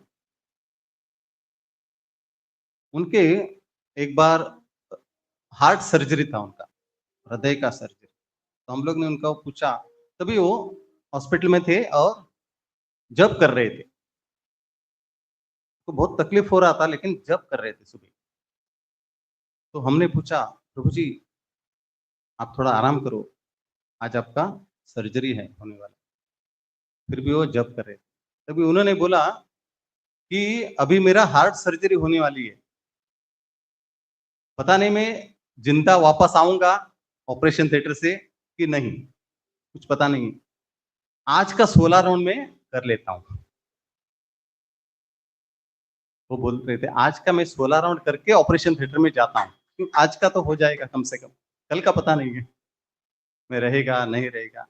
उनके एक बार हार्ट सर्जरी था उनका, हृदय का सर्जरी। तो हम लोग ने उनका पूछा, तभी वो हॉस्पिटल में थे और जब कर रहे थे, तो बहुत तकलीफ हो रहा था, लेकिन जब कर रहे थे सुबह। तो हमने पूछा, प्रभु जी आप थोड़ा आराम करो, आज आपका सर्जरी है होने वाला। फिर भी वो जब कर रहे थे। तभी उन्होंने बोला कि अभी मेरा हार्ट सर्जरी होने वाली है, पता नहीं मैं जिंदा वापस आऊंगा ऑपरेशन थिएटर से कि नहीं, कुछ पता नहीं। आज का 16 राउंड में कर लेता हूँ। वो बोल रहे थे, आज का मैं 16 राउंड करके ऑपरेशन थिएटर में जाता हूँ, क्योंकि आज का तो हो जाएगा कम से कम, कल का पता नहीं है मैं रहेगा नहीं रहेगा।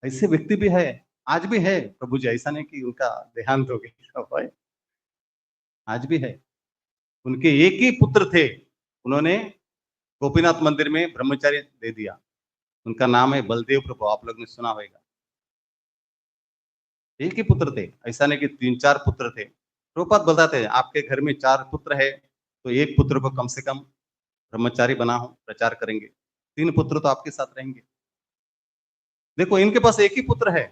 ऐसे व्यक्ति भी है, आज भी है प्रभु जी। ऐसा नहीं कि उनका देहांत हो गया, आज भी है। उनके एक ही पुत्र थे, उन्होंने गोपीनाथ मंदिर में ब्रह्मचारी दे दिया। उनका नाम है बलदेव प्रभु, आप लोग ने सुना होगा। एक ही पुत्र थे, ऐसा नहीं कि 3-4 पुत्र थे। प्रभुपाद बताते थे, आपके घर में 4 पुत्र है तो एक पुत्र को कम से कम ब्रह्मचारी बनाओ, प्रचार करेंगे। 3 पुत्र तो आपके साथ रहेंगे। देखो इनके पास एक ही पुत्र है,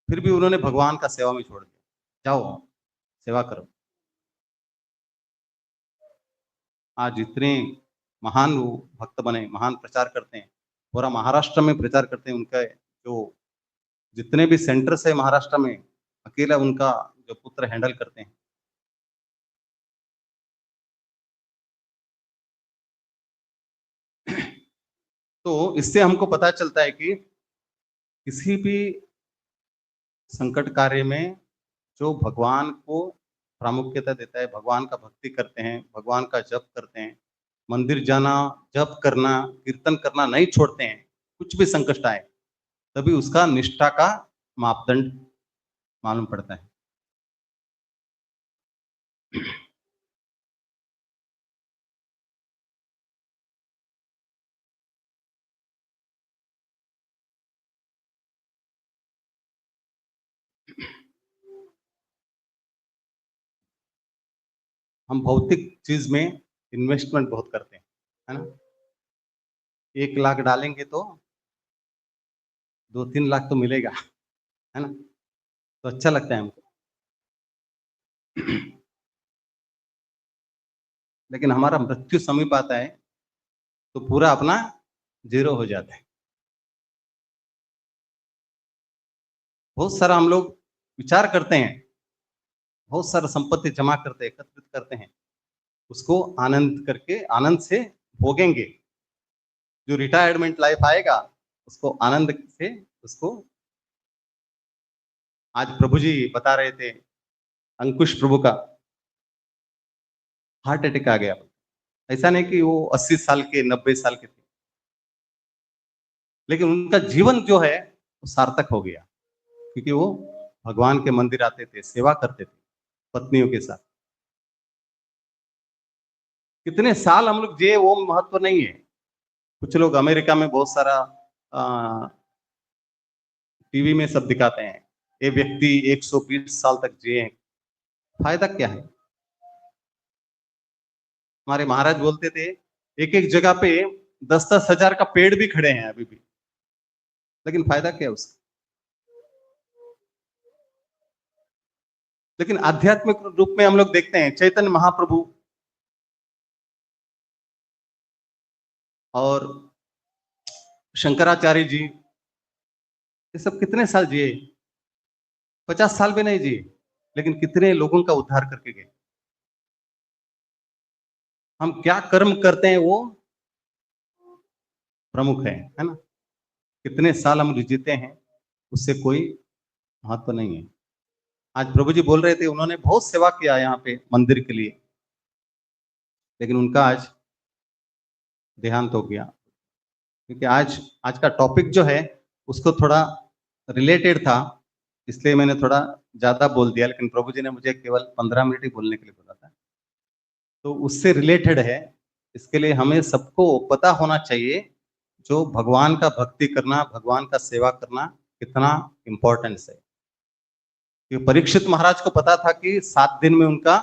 फिर भी उन्होंने भगवान का सेवा में छोड़ दिया। जाओ सेवा करो। आज इतने महान वो भक्त बने, महान प्रचार करते हैं, पूरा महाराष्ट्र में प्रचार करते हैं। उनका जो जितने भी सेंटर्स है महाराष्ट्र में, अकेला उनका जो पुत्र हैंडल करते हैं। तो इससे हमको पता चलता है कि किसी भी संकट कार्य में जो भगवान को प्रामुख्यता देता है, भगवान का भक्ति करते हैं, भगवान का जप करते हैं, मंदिर जाना, जप करना, कीर्तन करना नहीं छोड़ते हैं, कुछ भी संकट आए, तभी उसका निष्ठा का मापदंड मालूम पड़ता है। हम भौतिक चीज में इन्वेस्टमेंट बहुत करते हैं, है ना। 1 लाख डालेंगे तो 2-3 लाख तो मिलेगा, है ना। तो अच्छा लगता है हमको। लेकिन हमारा मृत्यु समीप आता है तो पूरा अपना जीरो हो जाता है। बहुत सारा हम लोग विचार करते हैं, बहुत सारा संपत्ति जमा करते हैं, एकत्रित करते हैं, उसको आनंद करके आनंद से भोगेंगे। जो रिटायरमेंट लाइफ आएगा, उसको आनंद से उसको। आज प्रभु जी बता रहे थे, अंकुश प्रभु का हार्ट अटैक आ गया। ऐसा नहीं कि वो 80 साल के 90 साल के थे, लेकिन उनका जीवन जो है वो सार्थक हो गया, क्योंकि वो भगवान के मंदिर आते थे, सेवा करते थे पत्नियों के साथ। कितने साल हम लोग जिए वो महत्व नहीं है। कुछ लोग अमेरिका में बहुत सारा टीवी में सब दिखाते हैं, ये व्यक्ति 120 साल तक जिए हैं, फायदा क्या है? हमारे महाराज बोलते थे एक एक जगह पे 10-10 हजार का पेड़ भी खड़े हैं अभी भी, लेकिन फायदा क्या है उसका? लेकिन आध्यात्मिक रूप में हम लोग देखते हैं चैतन्य महाप्रभु और शंकराचार्य जी, ये सब कितने साल जिए? 50 साल भी नहीं जिए, लेकिन कितने लोगों का उद्धार करके गए। हम क्या कर्म करते हैं वो प्रमुख है ना? कितने साल हम जीते हैं उससे कोई महत्व नहीं है। आज प्रभु जी बोल रहे थे, उन्होंने बहुत सेवा किया यहाँ पे मंदिर के लिए, लेकिन उनका आज देहांत हो गया। क्योंकि आज का टॉपिक जो है उसको थोड़ा रिलेटेड था, इसलिए मैंने थोड़ा ज्यादा बोल दिया, लेकिन प्रभु जी ने मुझे केवल 15 मिनट ही बोलने के लिए बोला था, तो उससे रिलेटेड है। इसके लिए हमें सबको पता होना चाहिए जो भगवान का भक्ति करना, भगवान का सेवा करना कितना इंपॉर्टेंस है। क्योंकि परीक्षित महाराज को पता था कि 7 दिन में उनका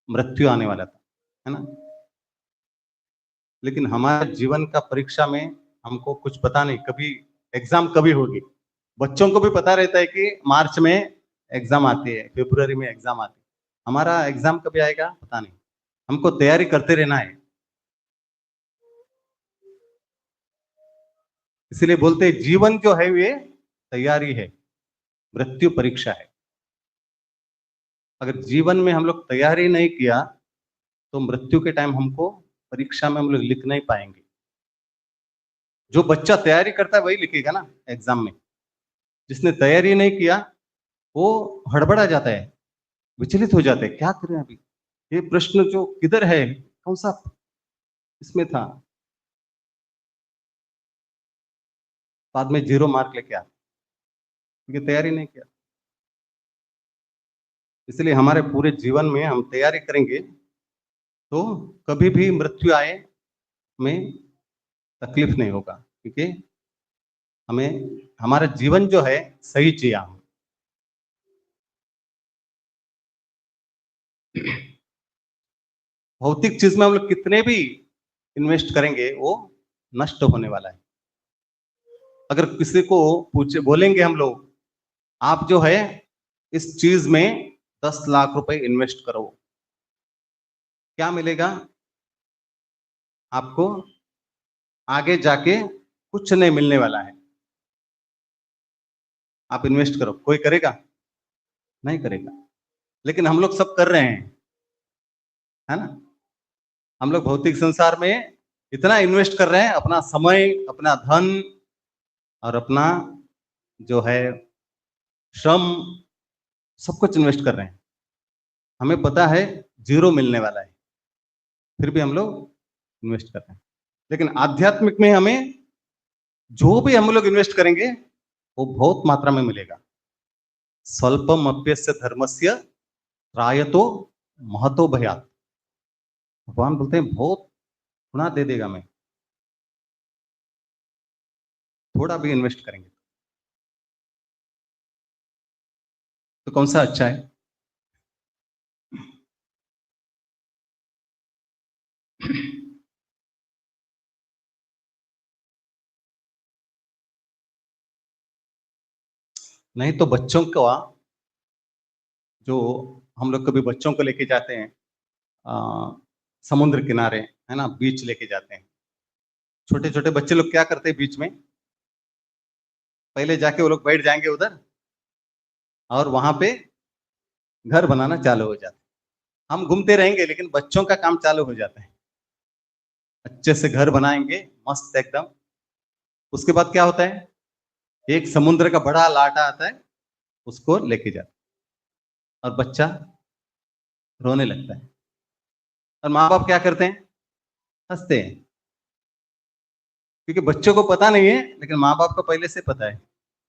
मृत्यु आने वाला था, है ना? लेकिन हमारे जीवन का परीक्षा में हमको कुछ पता नहीं, कभी एग्जाम कभी होगी। बच्चों को भी पता रहता है कि मार्च में एग्जाम आती है, फरवरी में एग्जाम आती है, हमारा एग्जाम कभी आएगा पता नहीं। हमको तैयारी करते रहना है। इसलिए बोलते हैं जीवन जो है ये तैयारी है, मृत्यु परीक्षा है। अगर जीवन में हम लोग तैयारी नहीं किया तो मृत्यु के टाइम हमको परीक्षा में हम लोग लिख नहीं पाएंगे। जो बच्चा तैयारी करता है वही लिखेगा ना एग्जाम में। जिसने तैयारी नहीं किया वो हड़बड़ा जाता है, विचलित हो जाते हैं, क्या करें अभी, ये प्रश्न जो किधर है, कौन सा इसमें था, बाद में 0 मार्क लेके आते क्योंकि तैयारी नहीं किया। इसलिए हमारे पूरे जीवन में हम तैयारी करेंगे तो कभी भी मृत्यु आए में तकलीफ नहीं होगा, क्योंकि हमें हमारा जीवन जो है सही जिया हम। भौतिक चीज में हम लोग कितने भी इन्वेस्ट करेंगे वो नष्ट होने वाला है। अगर किसी को पूछे बोलेंगे हम लोग, आप जो है इस चीज में 10 लाख रुपए इन्वेस्ट करो, क्या मिलेगा आपको? आगे जाके कुछ नहीं मिलने वाला है। आप इन्वेस्ट करो, कोई करेगा? नहीं करेगा। लेकिन हम लोग सब कर रहे हैं, है ना? हम लोग भौतिक संसार में इतना इन्वेस्ट कर रहे हैं, अपना समय, अपना धन और अपना जो है श्रम, सब कुछ इन्वेस्ट कर रहे हैं। हमें पता है 0 मिलने वाला है, फिर भी हम लोग इन्वेस्ट कर रहे हैं। लेकिन आध्यात्मिक में हमें जो भी हम लोग इन्वेस्ट करेंगे वो बहुत मात्रा में मिलेगा। स्वल्पम अप्यस्य धर्मस्य त्रायतो महतो भयात्। भगवान बोलते हैं बहुत गुना दे देगा मैं, थोड़ा भी इन्वेस्ट करेंगे तो कौन सा अच्छा है? नहीं तो बच्चों को, जो हम लोग कभी बच्चों को लेके जाते हैं समुद्र किनारे, है ना, बीच लेके जाते हैं, छोटे छोटे बच्चे लोग क्या करते हैं बीच में, पहले जाके वो लोग बैठ जाएंगे उधर और वहां पे घर बनाना चालू हो जाता है। हम घूमते रहेंगे लेकिन बच्चों का काम चालू हो जाता है, अच्छे से घर बनाएंगे मस्त एकदम। उसके बाद क्या होता है, एक समुद्र का बड़ा लाटा आता है, उसको लेके जाता है और बच्चा रोने लगता है। और माँ बाप क्या करते हैं, हंसते हैं, क्योंकि बच्चों को पता नहीं है, लेकिन माँ बाप को पहले से पता है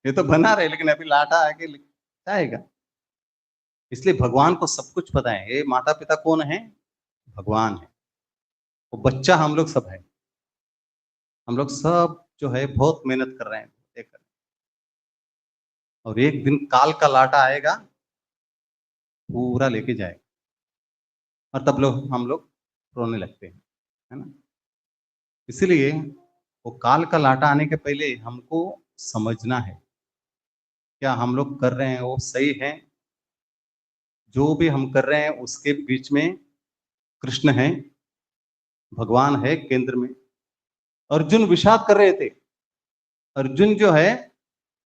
ये तो बना रहे, लेकिन अभी लाटा आके जाएगा। इसलिए भगवान को सब कुछ पता है। ये माता पिता कौन है? भगवान है। वो बच्चा हम लोग सब है। हम लोग सब जो है बहुत मेहनत कर रहे हैं देखकर, और एक दिन काल का लाटा आएगा, पूरा लेके जाएगा, और तब हम लोग रोने लगते हैं, है ना। इसलिए वो काल का लाटा आने के पहले हमको समझना है क्या हम लोग कर रहे हैं वो सही है। जो भी हम कर रहे हैं उसके बीच में कृष्ण है, भगवान है केंद्र में। अर्जुन विषाद कर रहे थे। अर्जुन जो है,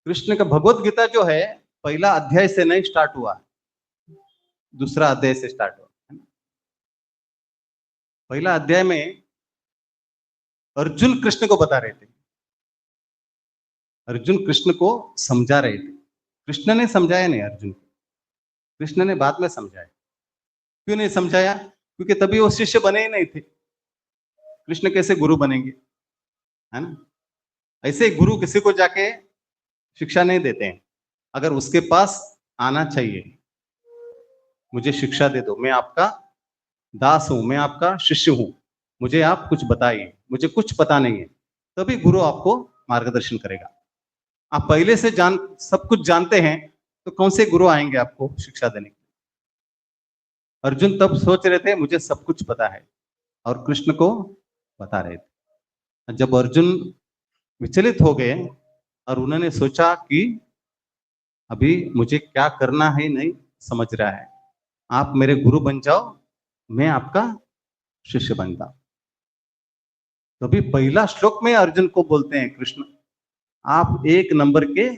कृष्ण का भगवत गीता जो है पहला अध्याय से नहीं स्टार्ट हुआ, दूसरा अध्याय से स्टार्ट हुआ। पहला अध्याय में अर्जुन कृष्ण को बता रहे थे, अर्जुन कृष्ण को समझा रहे थे। कृष्ण ने समझाया नहीं अर्जुन को, कृष्ण ने बाद में समझाया। क्यों नहीं समझाया? क्योंकि तभी वो शिष्य बने ही नहीं थे। कृष्ण कैसे गुरु बनेंगे, है ना। ऐसे गुरु किसी को जाके शिक्षा नहीं देते हैं। अगर उसके पास आना चाहिए, मुझे शिक्षा दे दो, मैं आपका दास हूं, मैं आपका शिष्य हूं, मुझे आप कुछ बताइए, मुझे कुछ पता नहीं है, तभी गुरु आपको मार्गदर्शन करेगा। आप पहले से सब कुछ जानते हैं तो कौन से गुरु आएंगे आपको शिक्षा देने के लिए। अर्जुन तब सोच रहे थे मुझे सब कुछ पता है, और कृष्ण को बता रहे थे। जब अर्जुन विचलित हो गए और उन्होंने सोचा कि अभी मुझे क्या करना है नहीं समझ रहा है, आप मेरे गुरु बन जाओ, मैं आपका शिष्य बनता। तभी पहला श्लोक में अर्जुन को बोलते हैं कृष्ण, आप एक नंबर के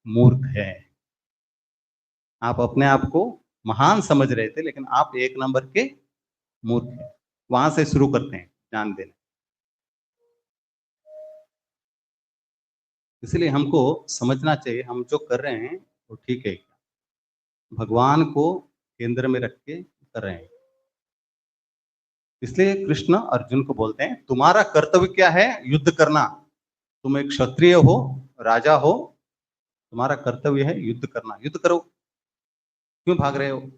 मूर्ख हैं। आप अपने आप को महान समझ रहे थे, लेकिन आप एक नंबर के मूर्ख हैं। वहां से शुरू करते हैं ज्ञान देने। इसलिए हमको समझना चाहिए हम जो कर रहे हैं वो ठीक है क्या, भगवान को केंद्र में रख के कर रहे हैं। इसलिए कृष्ण अर्जुन को बोलते हैं तुम्हारा कर्तव्य क्या है? युद्ध करना। तुम एक क्षत्रिय हो, राजा हो, तुम्हारा कर्तव्य है युद्ध करना, युद्ध करो, क्यों भाग रहे हो?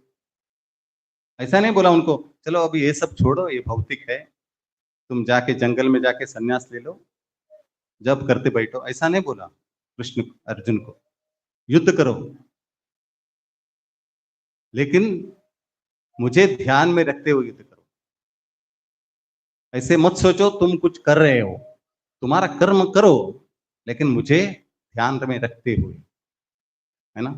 ऐसा नहीं बोला उनको चलो अभी ये सब छोड़ो, ये भौतिक है, तुम जाके जंगल में जाके सन्यास ले लो, जब करते बैठो, ऐसा नहीं बोला कृष्ण अर्जुन को। युद्ध करो, लेकिन मुझे ध्यान में रखते हुए युद्ध करो। ऐसे मत सोचो तुम कुछ कर रहे हो, तुम्हारा कर्म करो, लेकिन मुझे ध्यान में रखते हुए, है ना।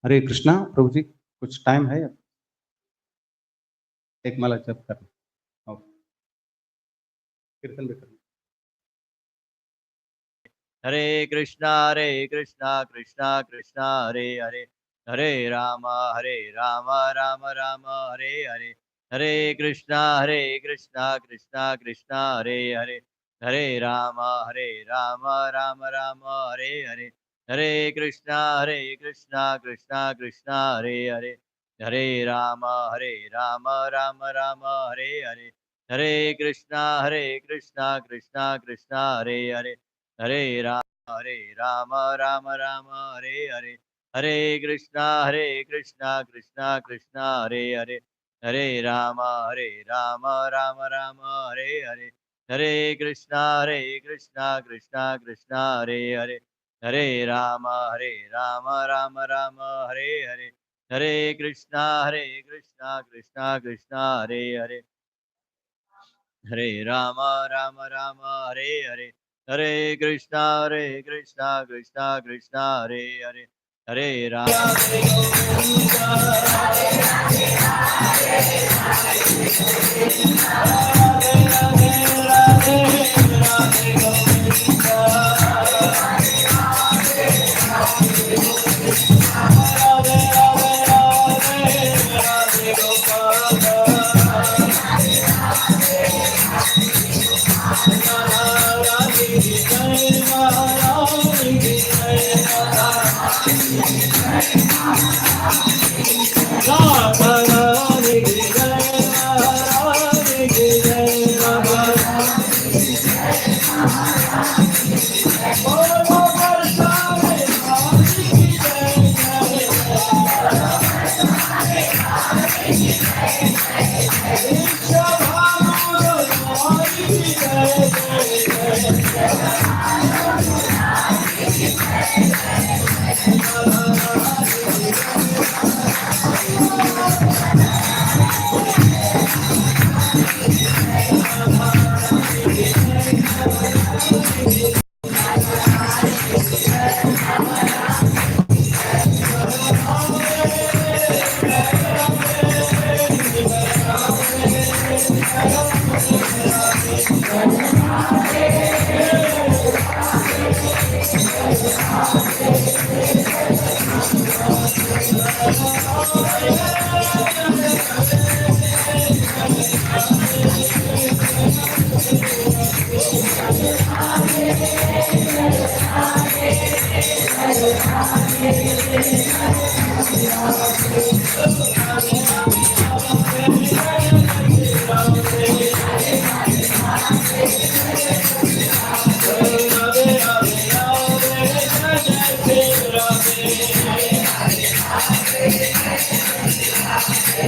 हरे कृष्णा प्रभु जी, कुछ टाइम है? एक माला जप करना, कीर्तन भी करना।
हरे कृष्णा कृष्णा कृष्णा हरे हरे, हरे राम राम राम हरे हरे, हरे कृष्णा कृष्णा कृष्णा हरे हरे, हरे राम राम राम हरे हरे, हरे कृष्णा कृष्णा कृष्णा हरे हरे, हरे राम राम राम हरे हरे, हरे कृष्णा कृष्णा कृष्णा हरे हरे, हरे राम राम राम हरे हरे, हरे कृष्णा कृष्णा कृष्णा हरे हरे, हरे राम राम राम हरे हरे, हरे कृष्णा कृष्णा कृष्णा हरे हरे, हरे राम राम राम हरे हरे, हरे कृष्णा कृष्णा कृष्णा हरे हरे, हरे राम राम हरे हरे, हरे कृष्णा कृष्णा कृष्णा हरे हरे, हरे राम
Oh